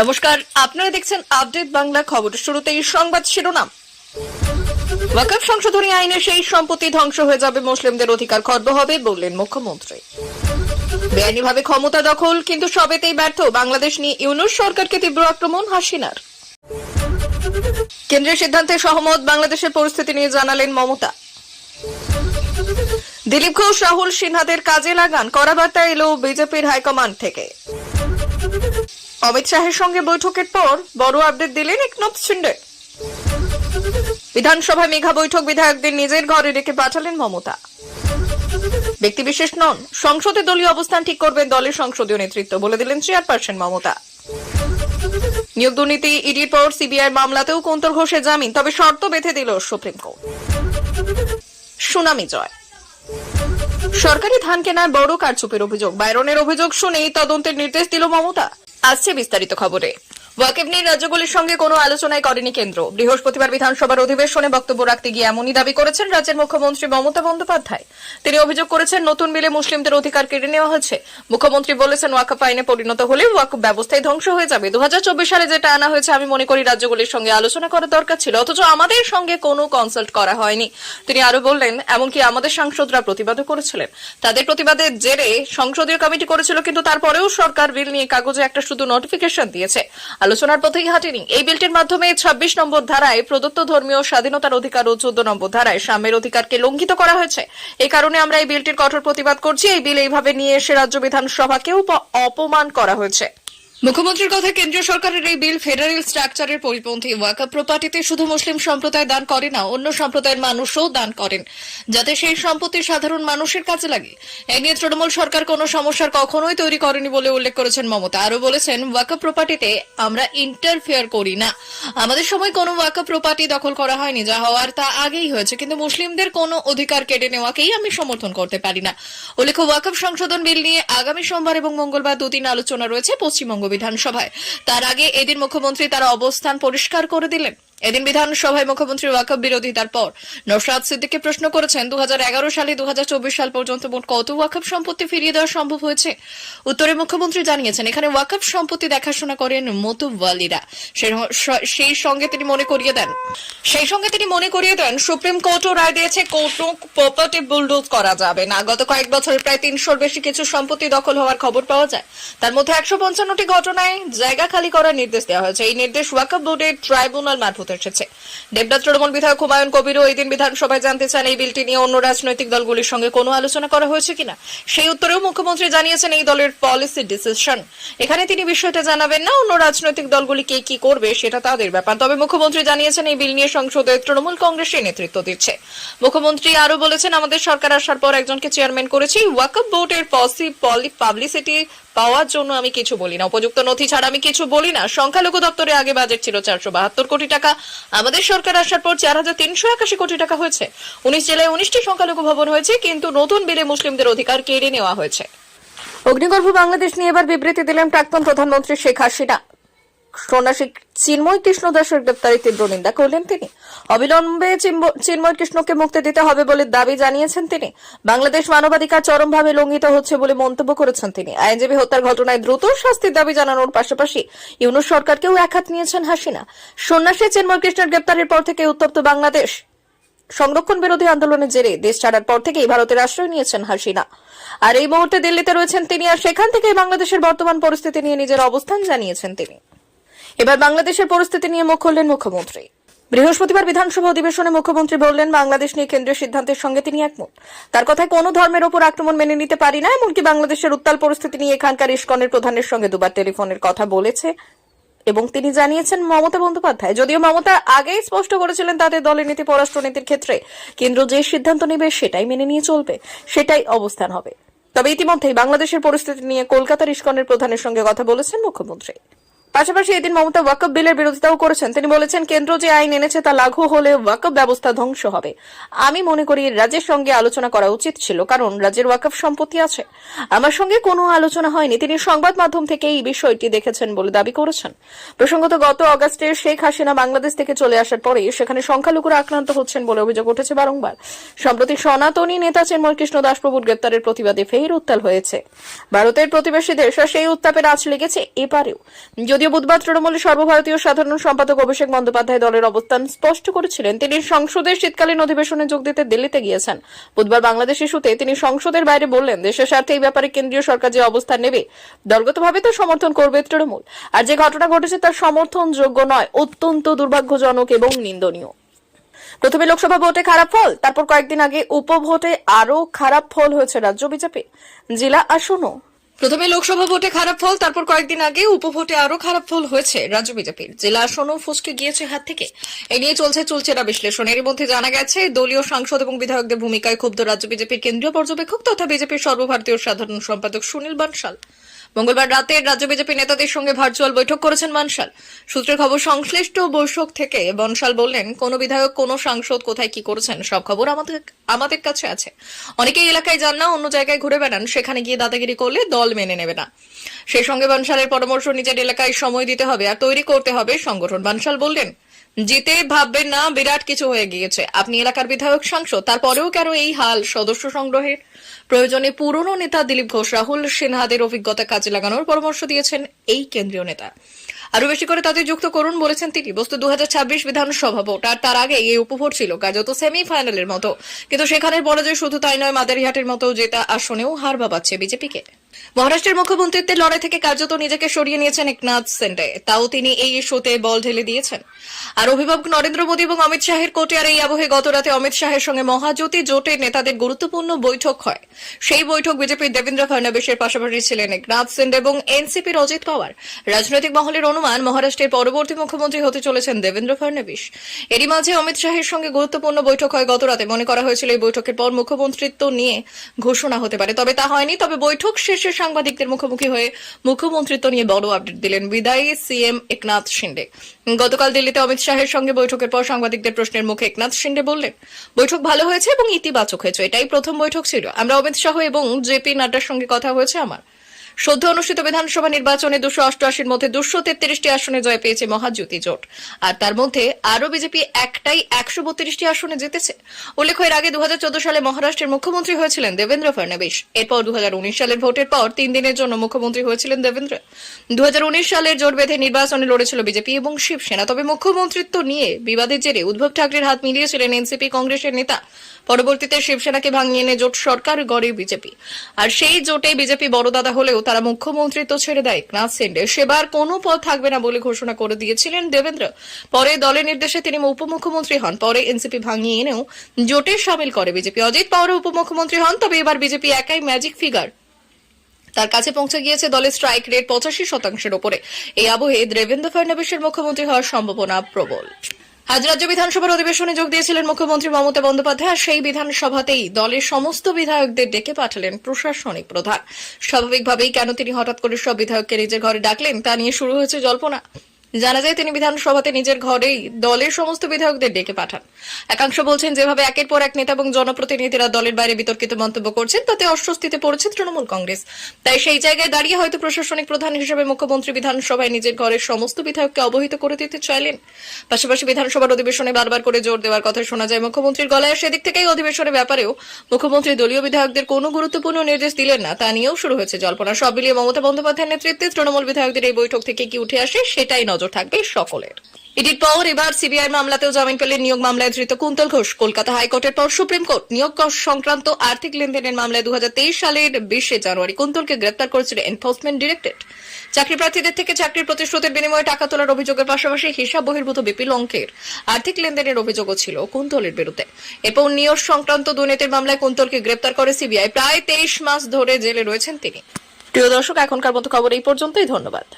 নমস্কার, আপনারা দেখছেন আপডেট বাংলা খবর। শুরুতেই সংবাদ শিরোনাম। ওয়াকফ সংশোধনী আইনে সেই সম্পত্তি ধ্বংস হয়ে যাবে, মুসলিমদের অধিকার খর্ব হবে বললেন মুখ্যমন্ত্রী। বেআইনিভাবে ক্ষমতা দখল, কিন্তু সবেতেই ব্যর্থ বাংলাদেশ নিয়ে ইউনূস সরকারকে তীব্র আক্রমণ হাসিনার। কেন্দ্রের সিদ্ধান্তে সহমত, বাংলাদেশের পরিস্থিতি নিয়ে জানালেন মমতা। দিলীপ ঘোষ, রাহুল সিনহাদের কাজে লাগান, কড়া বার্তা এলো বিজেপির হাইকমান্ড থেকে। অমিত শাহের সঙ্গে বৈঠকের পর বড় আপডেট দিলেন একনাথ শিন্ডে। বিধানসভায় মেঘা বৈঠক, বিধায়কদের নিজের ঘরে রেখে পাঠালেন মমতা। ব্যক্তিবিশেষ নন, সংসদে দলীয় অবস্থান ঠিক করবেন দলের সংসদীয় নেতৃত্ব, বলে দিলেন চেয়ারপারসন মমতা। নিয়োগ দুর্নীতি ইডির পর সিবিআই মামলাতেও কুন্তল ঘোষের জামিন, তবে শর্ত বেঁধে দিল সুপ্রিম কোর্ট। সুনামি জয়। সরকারি ধান কেনায় বড় কারচুপির অভিযোগ, বাইরনের অভিযোগ শুনেই তদন্তের নির্দেশ দিল মমতা। আসছে বিস্তারিত খবরে। ওয়াকফ নিয়ে রাজ্যগুলির সঙ্গে কোনো আলোচনাই করেনি কেন্দ্র। বৃহস্পতিবার বিধানসভার অধিবেশনে বক্তব্য রাখতে গিয়ে এমনই দাবি করেছেন রাজ্যের মুখ্যমন্ত্রী মমতা বন্দ্যোপাধ্যায়। তিনি অভিযোগ করেছেন, নতুন বিলে মুসলিমদের অধিকার কেড়ে নেওয়া হয়েছে। মুখ্যমন্ত্রী বলেছেন, ওয়াকফ আইনে পরিণত হলে ওয়াকফ ব্যবস্থায় ধ্বংস হয়ে যাবে। 2024 সালে যেটা আনা হয়েছে, আমি মনে করি রাজ্যগুলির সঙ্গে আলোচনা করা দরকার ছিল, অথচ আমাদের সঙ্গে কোনো কনসাল্ট করা হয়নি। তিনি আরো বললেন, এমনকি আমাদের সাংসদরা প্রতিবাদও করেছিলেন। তাদের প্রতিবাদের জেরে সংসদীয় কমিটি করেছিল, কিন্তু তারপরেও সরকার বিল নিয়ে কাগজে একটা শুধু নোটিফিকেশন দিয়েছে, আলোচনার পথেই হাঁটেনি। এই বিলটির মাধ্যমে 26 নম্বর ধারায় প্রদত্ত ধর্মীয় স্বাধীনতার অধিকার ও 14 নম্বর ধারায় সাম্যের অধিকারকে লঙ্ঘিত করা হয়েছে। এই কারণে আমরা এই বিলটির কঠোর প্রতিবাদ করছি। এই বিল এইভাবে নিয়ে এসে রাজ্য বিধানসভাকেও অপমান করা হয়েছে। মুখ্যমন্ত্রীর কথা, কেন্দ্রীয় সরকারের এই বিল ফেডারেল স্ট্রাকচারের পরিপন্থী। ওয়াকফ প্রপার্টিতে শুধু মুসলিম সম্প্রদায় দান করে না, অন্য সম্প্রদায়ের মানুষও দান করেন, যাতে সেই সম্পত্তি সাধারণ মানুষের কাজে লাগে। এ নিয়ে তৃণমূল সরকার কোনো সমস্যার কখনোই তৈরি করেনি বলে উল্লেখ করেছেন মমতা। আরও বলেছেন, ওয়াকফ প্রপার্টিতে আমরা ইন্টারফেয়ার করি না। আমাদের সময় কোনো ওয়াকফ প্রপার্টি দখল করা হয়নি, যা হওয়ার তা আগেই হয়েছে, কিন্তু মুসলিমদের কোনো অধিকার কেড়ে নেওয়াকেই আমি সমর্থন করতে পারি না। উল্লেখ্য, ওয়াকফ সংশোধন বিল নিয়ে আগামী সোমবার এবং মঙ্গলবার দুদিন আলোচনা রয়েছে পশ্চিমবঙ্গ বিধানসভায়। তার আগে এদিন মুখ্যমন্ত্রী তার অবস্থান পরিষ্কার করে দিলেন। এদিন বিধানসভায় মুখ্যমন্ত্রী ওয়াকফ বিরোধিতার পর নওশাদ সিদ্দিকী প্রশ্ন করেছেন, 2011 সালে 2024 সাল পর্যন্ত মোট কত ওয়াকফ সম্পত্তি ফিরিয়ে দেওয়া সম্ভব হয়েছে? উত্তরে মুখ্যমন্ত্রী জানিয়েছেন, এখানে ওয়াকফ সম্পত্তি দেখাশোনা করেন মতওয়ালিরা। সেই সঙ্গে তিনি মনে করিয়ে দেন সুপ্রিম কোর্টও রায় দিয়েছে, কোনো প্রপার্টি বুলডোজ করা যাবে না। গত কয়েক বছরে প্রায় 300-র বেশি কিছু সম্পত্তি দখল হওয়ার খবর পাওয়া যায়। তার মধ্যে 155টি ঘটনায় জায়গা খালি করার নির্দেশ দেওয়া হয়েছে। এই নির্দেশ ওয়াকফ বোর্ডের ট্রাইব্যুনাল মারফত এসেছে। দেবদাস তৃণমূল বিধায়ক হুমায়ুন কবিরও এই দিন বিধানসভায় জানতে চান, এই বিলটি নিয়ে অন্য রাজনৈতিক দলগুলির সঙ্গে কোনো আলোচনা করা হয়েছে কিনা। সেই উত্তরেও মুখ্যমন্ত্রী জানিয়েছেন, এই দলের পলিসি ডিসিশন, এখানে তিনি বিষয়টা জানাবেন না। অন্য রাজনৈতিক দলগুলি কে কি করবে সেটা তাদের ব্যাপার। তবে মুখ্যমন্ত্রী জানিয়েছেন, এই বিল নিয়ে সংসদে তৃণমূল কংগ্রেসের নেতৃত্ব দিচ্ছে। মুখ্যমন্ত্রী আরো বলেছেন, আমাদের সরকার আসার পর একজনকে চেয়ারম্যান করেছি। ওয়াকফ বোর্ডের পাবলিসিটি পাওয়ার জন্য আমি কিছু বলি না, উপযুক্ত নথি ছাড়া আমি কিছু বলি না। সংখ্যালঘু দপ্তরে আগে বাজেট ছিল 472 কোটি টাকা, আমাদের সরকার আসার পর 4381 কোটি টাকা হয়েছে। 19 জেলায় 19টি সংখ্যালঘু ভবন হয়েছে, কিন্তু নতুন বিলে মুসলিমদের অধিকার কেড়ে নেওয়া হয়েছে। অগ্নিগর্ভ বাংলাদেশ নিয়ে এবার বিবৃতি দিলেন প্রাক্তন প্রধানমন্ত্রী শেখ হাসিনা। সন্ন্যাসী চিন্ময় কৃষ্ণ দাসের গ্রেপ্তারের তীব্র নিন্দা করলেন তিনি। অবিলম্বে চিন্ময় কৃষ্ণকে মুক্তি দিতে হবে বলে দাবি জানিয়েছেন তিনি। বাংলাদেশ মানবাধিকার চরমভাবে লঙ্ঘিত হচ্ছে বলে মন্তব্য করেছেন তিনি। আইনজীবী হত্যার ঘটনায় দ্রুত শাস্তির দাবি জানানোর পাশাপাশি ইউনূস সরকারকেও একহাত নিয়েছেন হাসিনা। সন্ন্যাসী চিন্ময় কৃষ্ণের গ্রেপ্তারের পর থেকে উত্তপ্ত বাংলাদেশ। সংরক্ষণ বিরোধী আন্দোলনের জেরে দেশ ছাড়ার পর থেকেই ভারতের আশ্রয় নিয়েছেন হাসিনা, আর এই মুহূর্তে দিল্লিতে রয়েছেন তিনি। আর সেখান থেকে বাংলাদেশের বর্তমান পরিস্থিতি নিয়ে নিজের অবস্থান জানিয়েছেন তিনি। এবার বাংলাদেশের পরিস্থিতি নিয়ে মুখ খুললেন মুখ্যমন্ত্রী। বৃহস্পতিবার বিধানসভা অধিবেশনে মুখ্যমন্ত্রী বললেন, বাংলাদেশ নিয়ে কেন্দ্রীয় সিদ্ধান্তের সঙ্গে তিনি একমত। তার কথায়, কোনো ধর্মের ওপর আক্রমণ মেনে নিতে পারি না। এমনকি বাংলাদেশের উত্তাল পরিস্থিতি নিয়ে এখানকার ইসকনের প্রধানের সঙ্গে দুবার টেলিফোনের কথা বলেছে এবং তিনি জানিয়েছেন মমতা বন্দ্যোপাধ্যায়। যদিও মমতা আগেই স্পষ্ট করেছিলেন, তাদের দলের নীতি পররাষ্ট্রনীতির ক্ষেত্রে কেন্দ্র যে সিদ্ধান্ত নেবে সেটাই মেনে নিয়ে চলবে, সেটাই অবস্থান হবে। তবে ইতিমধ্যেই বাংলাদেশের পরিস্থিতি নিয়ে কলকাতার ইসকনের প্রধানের সঙ্গে কথা বলেছেন মুখ্যমন্ত্রী। পাশাপাশি এদিন মমতা ওয়াকফ বিলের বিরোধিতাও করেছেন। তিনি বলেছেন, কেন্দ্র যে আইন এনেছে তা লাগু হলে ওয়াকফ ব্যবস্থা ধ্বংস হবে। আমি মনে করি রাজ্যের সঙ্গে আলোচনা করা উচিত ছিল, কারণ রাজ্যের ওয়াকফ সম্পত্তি আছে। আমার সঙ্গে কোনো আলোচনা হয়নি। তিনি সংবাদ মাধ্যম থেকে এই বিষয়টি দেখেছেন বলে দাবি করেছেন। প্রসঙ্গত, গত অগাস্টে শেখ হাসিনা বাংলাদেশ থেকে চলে আসার পরে সেখানে সংখ্যালঘুরা আক্রান্ত হচ্ছেন বলে অভিযোগ উঠেছে বারংবার। সম্প্রতি সনাতনী নেতা চিন্ময় কৃষ্ণ দাস প্রভুর গ্রেপ্তারের প্রতিবাদে ফের উত্তাল হয়েছে ভারতের প্রতিবেশী দেশ, আর সেই উত্তাপের আঁচ লেগেছে এপারেও। যদি যদিও বুধবার তৃণমূলের সর্বভারতীয় সাধারণ সম্পাদক অভিষেক বন্দ্যোপাধ্যায় দলের অবস্থান স্পষ্ট করেছিলেন, তিনি সংসদের শীতকালীন অধিবেশনে যোগ দিতে দিল্লিতে গিয়েছেন। বুধবার বাংলাদেশ ইস্যুতে তিনি সংসদের বাইরে বললেন, দেশের স্বার্থে এই ব্যাপারে কেন্দ্রীয় সরকার যে অবস্থান নেবে দলগতভাবে তা সমর্থন করবে তৃণমূল। আর যে ঘটনা ঘটেছে তার সমর্থনযোগ্য নয়, অত্যন্ত দুর্ভাগ্যজনক এবং নিন্দনীয়। প্রথমে লোকসভা ভোটে খারাপ ফল, তারপর কয়েকদিন আগে উপভোটে আরো খারাপ ফল হয়েছে রাজ্য বিজেপি জেলা আসনও। প্রথমে লোকসভা ভোটে খারাপ ফল, তারপর কয়েকদিন আগে উপভোটে আরো খারাপ ফল হয়েছে রাজ্য বিজেপির। জেলা আসনও ফসকে গিয়েছে হাত থেকে। এ নিয়ে চলছে চুলচেরা বিশ্লেষণ। এর মধ্যে জানা গেছে, দলীয় সাংসদ এবং বিধায়কদের ভূমিকায় ক্ষুব্ধ রাজ্য বিজেপির কেন্দ্রীয় পর্যবেক্ষক তথা বিজেপির সর্বভারতীয় সাধারণ সম্পাদক সুনীল বানশাল। মঙ্গলবার রাতে রাজ্য বিজেপি নেতাদের সঙ্গে ভার্চুয়াল বৈঠক করেছেন বানশাল। সূত্রের খবর, সংশ্লিষ্ট বৈঠক থেকে বানশাল বললেন, কোন বিধায়ক কোন সাংসদ কোথায় কি করেছেন সব খবর আমাদের কাছে আছে। অনেকেই এলাকায় যান না, অন্য জায়গায় ঘুরে বেড়ান, সেখানে গিয়ে দাদাগিরি করলে দল মেনে নেবে না। সেই সঙ্গে বানশালের পরামর্শ, নিজের এলাকায় সময় দিতে হবে আর তৈরি করতে হবে সংগঠন। বানশাল বললেন, জিতে ভাববেন না বিরাট কিছু হয়ে গিয়েছে। আপনি এলাকার বিধায়ক সাংসদ, তারপরেও কেন এই হাল সদস্য সংগ্রহের? প্রয়োজনে পুরনো নেতা দিলীপ ঘোষ, রাহুল সিনহাদের অভিজ্ঞতা কাজে লাগানোর পরামর্শ দিয়েছেন এই কেন্দ্রীয় নেতা। আরো বেশি করে তাদের যুক্ত করুন বলেছেন তিনি। বস্তু 2026 বিধানসভা ভোট আর তার আগে এই উপভোট ছিল কার্যত সেমিফাইনালের মতো, কিন্তু সেখানের পরাজয় শুধু তাই নয়, মাদারিহাটের মতো জেতা আসনেও হার বাবাচ্ছে বিজেপিকে। মহারাষ্ট্রের মুখ্যমন্ত্রীত্বের লড়াই থেকে কার্যত নিজেকে সরিয়ে নিয়েছেন একনাথ শিন্ডে, তাও তিনি এই ইস্যুতে বল ঢেলে দিয়েছেন। আর অভিভাবক নরেন্দ্র মোদী এবং অমিত শাহের কোটিয়ার এই আবহে গতরাতে অমিত শাহের সঙ্গে মহাজ্যোতি জোটের নেতাদের গুরুত্বপূর্ণ বৈঠক হয়। সেই বৈঠক বিজেপির দেবেন্দ্র ফডনবিসের পাশাপাশি ছিলেন একনাথ শিন্ডে এবং এনসিপির অজিত পাওয়ার। রাজনৈতিক মহলের অনুমান, মহারাষ্ট্রের পরবর্তী মুখ্যমন্ত্রী হতে চলেছেন দেবেন্দ্র ফডনবিস। এরই মাঝে অমিত শাহের সঙ্গে গুরুত্বপূর্ণ বৈঠক হয় গতরাতে। মনে করা হয়েছিল এই বৈঠকের পর মুখ্যমন্ত্রিত্ব নিয়ে ঘোষণা হতে পারে, তবে তা হয়নি। তবে বৈঠক শেষে সাংবাদিকদের মুখোমুখি হয়ে মুখ্যমন্ত্রিত্ব নিয়ে বড় আপডেট দিলেন বিদায়ী সিএম একনাথ শিন্ডে। গতকাল দিল্লিতে অমিত শাহের সঙ্গে বৈঠকের পর সাংবাদিকদের প্রশ্নের মুখে একনাথ শিন্ডে বললেন, বৈঠক ভালো হয়েছে এবং ইতিবাচক হয়েছে। এটাই প্রথম বৈঠক ছিল। আমরা অমিত শাহ এবং জেপি নাড্ডার সঙ্গে কথা হয়েছে আমার। সদ্য অনুষ্ঠিত বিধানসভা নির্বাচনে 288-র মধ্যে 233টি আসনে জয় পেয়েছে মহাজ্যোতি জোট, আর তার মধ্যে আরও বিজেপি একটাই 132টি আসনে জিতেছে। উল্লেখ্য, এর আগে 2014 সালে মহারাষ্ট্রের মুখ্যমন্ত্রী হয়েছিলেন দেবেন্দ্র ফডনবিস। এরপর 2019 সালের ভোটের পর 3 দিনের জন্য মুখ্যমন্ত্রী হয়েছিলেন দেবেন্দ্র। 2019 সালের জোট বেঁধে নির্বাচনে লড়েছিল বিজেপি এবং শিবসেনা, তবে মুখ্যমন্ত্রিত্ব নিয়ে বিবাদের জেরে উদ্ধব ঠাকরের হাত মিলিয়েছিলেন এনসিপি কংগ্রেসের নেতা। পরবর্তীতে শিবসেনাকে ভাঙিয়ে এনে জোট সরকার গড়ে বিজেপি, আর সেই জোটে বিজেপি বড় দাদা হলেও তারা মুখ্যমন্ত্রিত্ব ছেড়ে দেয় একনাথ শিন্ডে। সেবার কোনো পদ থাকবে না বলে ঘোষণা করে দিয়েছিলেন দেবেন্দ্র। পরে দলের নির্দেশে তিনি উপমুখ্যমন্ত্রী হন। পরে এনসিপি ভাঙিয়ে এনেও জোটে সামিল করে বিজেপি। অজিত পাওয়ার উপমুখ্যমন্ত্রী হন, তবে এবার বিজেপি একাই ম্যাজিক ফিগার। তার কাছে পৌঁছে গিয়েছে দলের স্ট্রাইক রেট 85%-এর উপরে। এই আবহে দেবেন্দ্র ফডনবিসের মুখ্যমন্ত্রী হওয়ার সম্ভাবনা প্রবল। আজ রাজ্য বিধানসভার অধিবেশনে যোগ দিয়েছিলেন মুখ্যমন্ত্রী মমতা বন্দ্যোপাধ্যায়। আর সেই বিধানসভাতেই দলের সমস্ত বিধায়কদের ডেকে পাঠালেন প্রশাসনিক প্রধান। স্বাভাবিকভাবেই কেন তিনি হঠাৎ করে সব বিধায়ককে নিজের ঘরে ডাকলেন তা নিয়ে শুরু হয়েছে জল্পনা। জানা যায়, তিনি বিধানসভাতে নিজের ঘরেই দলের সমস্ত বিধায়কদের ডেকে পাঠান। একাংশ বলছেন, যেভাবে একের পর এক নেতা এবং জনপ্রতিনিধিরা দলের বাইরে বিতর্কিত মন্তব্য করছেন তাতে অস্বস্তিতে পড়েছে তৃণমূল কংগ্রেস। তাই সেই জায়গায় দাঁড়িয়ে হয়তো প্রশাসনিক প্রধান হিসেবে মুখ্যমন্ত্রী বিধানসভায় নিজের ঘরের সমস্ত বিধায়ককে অবহিত করে দিতে চাইলেন। পাশাপাশি বিধানসভার অধিবেশনে বারবার করে জোর দেওয়ার কথা শোনা যায় মুখ্যমন্ত্রীর গলায়। সেদিক থেকেই অধিবেশনের ব্যাপারেও মুখ্যমন্ত্রী দলীয় বিধায়কদের কোনো গুরুত্বপূর্ণ নির্দেশ দিলেন না, তা নিয়েও শুরু হয়েছে জল্পনা। সব মিলিয়ে মমতা বন্দ্যোপাধ্যায়ের নেতৃত্বে তৃণমূল বিধায়কদের এই বৈঠক থেকে কি উঠে আসে সেটাই নজর থাকবে সকলের। ইডির পর এবার সিবিআই মামলাতেও জামিন পেলেন নিয়োগ মামলায় ধৃত কুন্তল ঘোষ। কলকাতা হাইকোর্টের পর সুপ্রিম কোর্ট নিয়োগ সংক্রান্ত আর্থিক লেনদেনের মামলায় 2023 সালের 20 জানুয়ারি কুন্তলকে গ্রেপ্তার করেছিল এনফোর্সমেন্ট ডিরেক্টরেট। চাকরি প্রার্থীদের থেকে চাকরির প্রতিশ্রুতির বিনিময়ে টাকা তোলার অভিযোগের পাশাপাশি হিসাব বহির্ভূত বিপুল অঙ্কের আর্থিক লেনদেনের অভিযোগও ছিল কুন্তলের বিরুদ্ধে। এরপর নিয়োগ সংক্রান্ত দুর্নীতির মামলায় কুন্তলকে গ্রেপ্তার করে সিবিআই। প্রায় 23 মাস ধরে জেলে রয়েছেন তিনি। প্রিয় দর্শক, এখনকার মতো খবর এই পর্যন্তই। ধন্যবাদ।